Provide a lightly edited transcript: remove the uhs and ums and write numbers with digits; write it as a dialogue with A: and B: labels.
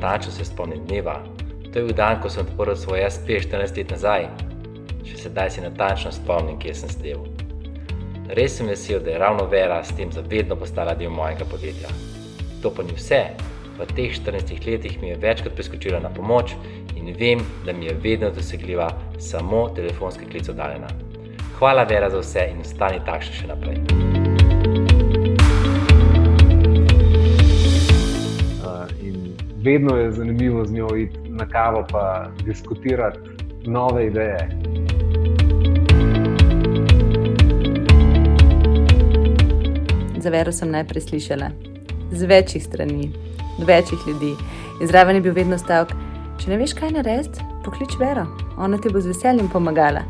A: natančno se spomnim dneva. To je bil dan, ko sem odprl svoj SP 14 let nazaj. Še sedaj se natančno spomnim, kje sem sedel. Res sem vesel, da je ravno Vera s tem zavedno postala del mojega podjetja. To pa ni vse. V teh 14 letih mi je večkrat priskočila na pomoč in vem, da mi je vedno dosegljiva samo telefonski klic oddaljena. Hvala Vera za vse in ostani takšna še naprej.
B: In vedno je zanimivo z njo iti na kavo pa diskutirati nove ideje.
C: Za Vero sem najprej slišala z večjih strani, od večjih ljudi. In zraven je bil vedno stavek: če ne veš, kaj narediti, poklič Vero, ona ti bo z veseljem pomagala.